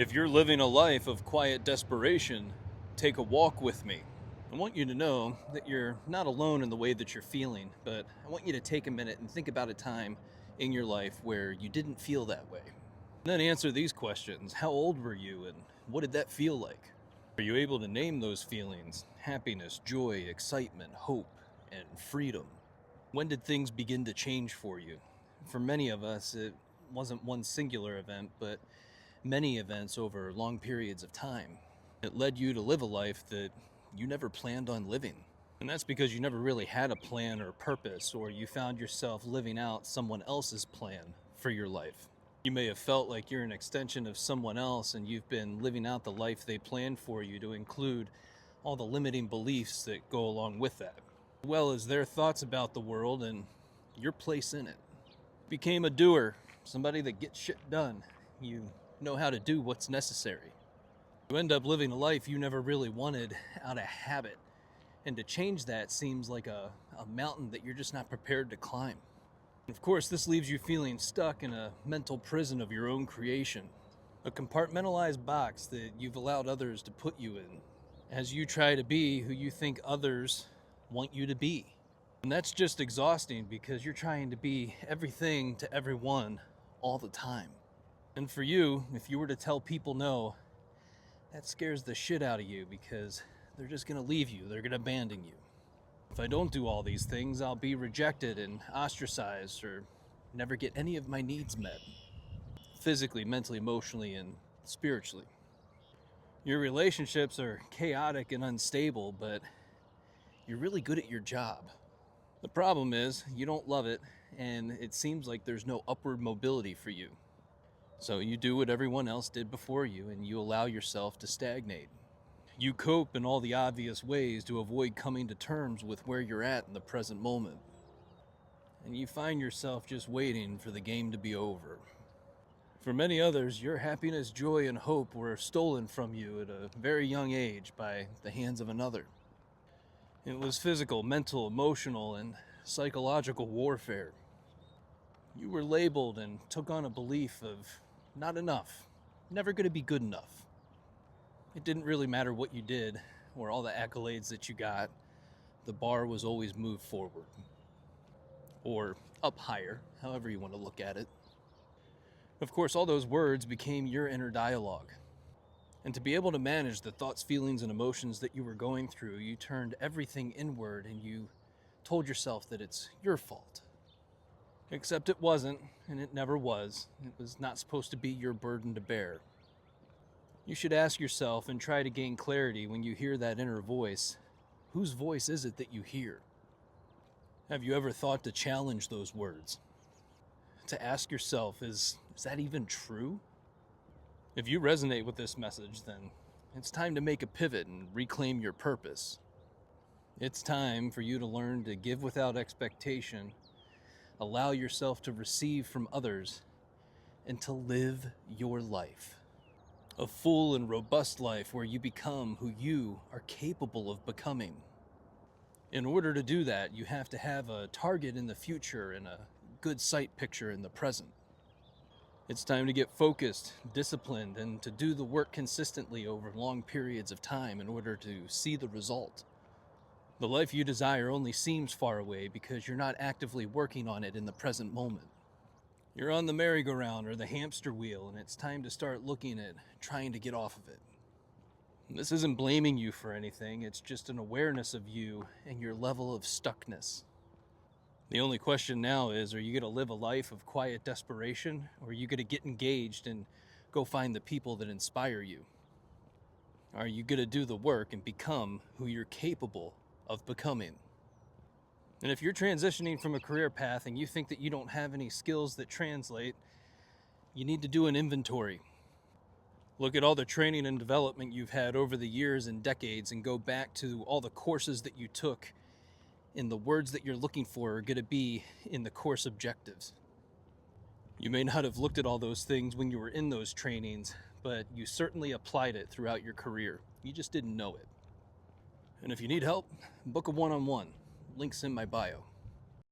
If you're living a life of quiet desperation, take a walk with me. I want you to know that you're not alone in the way that you're feeling, but I want you to take a minute and think about a time in your life where you didn't feel that way. And then answer these questions. How old were you and what did that feel like? Are you able to name those feelings? Happiness, joy, excitement, hope, and freedom. When did things begin to change for you? For many of us, it wasn't one singular event, but many events over long periods of time. It led you to live a life that you never planned on living. And that's because you never really had a plan or purpose, or you found yourself living out someone else's plan for your life. You may have felt like you're an extension of someone else and you've been living out the life they planned for you, to include all the limiting beliefs that go along with that, as well as their thoughts about the world and your place in it. Became a doer, somebody that gets shit done. You know how to do what's necessary. You end up living a life you never really wanted out of habit, and to change that seems like a mountain that you're just not prepared to climb. And of course, this leaves you feeling stuck in a mental prison of your own creation, a compartmentalized box that you've allowed others to put you in, as you try to be who you think others want you to be. And that's just exhausting because you're trying to be everything to everyone all the time. And for you, if you were to tell people no, that scares the shit out of you because they're just going to leave you, they're going to abandon you. If I don't do all these things, I'll be rejected and ostracized or never get any of my needs met, physically, mentally, emotionally, and spiritually. Your relationships are chaotic and unstable, but you're really good at your job. The problem is you don't love it, and it seems like there's no upward mobility for you. So you do what everyone else did before you, and you allow yourself to stagnate. You cope in all the obvious ways to avoid coming to terms with where you're at in the present moment. And you find yourself just waiting for the game to be over. For many others, your happiness, joy, and hope were stolen from you at a very young age by the hands of another. It was physical, mental, emotional, and psychological warfare. You were labeled and took on a belief of not enough, never going to be good enough. It didn't really matter what you did or all the accolades that you got. The bar was always moved forward. Or up higher, however you want to look at it. Of course, all those words became your inner dialogue. And to be able to manage the thoughts, feelings, and emotions that you were going through, you turned everything inward and you told yourself that it's your fault. Except it wasn't, and it never was. It was not supposed to be your burden to bear. You should ask yourself and try to gain clarity when you hear that inner voice. Whose voice is it that you hear? Have you ever thought to challenge those words? To ask yourself, is that even true? If you resonate with this message, then it's time to make a pivot and reclaim your purpose. It's time for you to learn to give without expectation, allow yourself to receive from others, and to live your life. A full and robust life where you become who you are capable of becoming. In order to do that, you have to have a target in the future and a good sight picture in the present. It's time to get focused, disciplined, and to do the work consistently over long periods of time in order to see the result. The life you desire only seems far away because you're not actively working on it in the present moment. You're on the merry-go-round or the hamster wheel, and it's time to start looking at trying to get off of it. This isn't blaming you for anything, it's just an awareness of you and your level of stuckness. The only question now is, are you going to live a life of quiet desperation, or are you going to get engaged and go find the people that inspire you? Are you going to do the work and become who you're capable of becoming? And if you're transitioning from a career path and you think that you don't have any skills that translate, you need to do an inventory. Look at all the training and development you've had over the years and decades and go back to all the courses that you took, and the words that you're looking for are going to be in the course objectives. You may not have looked at all those things when you were in those trainings, but you certainly applied it throughout your career. You just didn't know it. And if you need help, book a one-on-one. Links in my bio.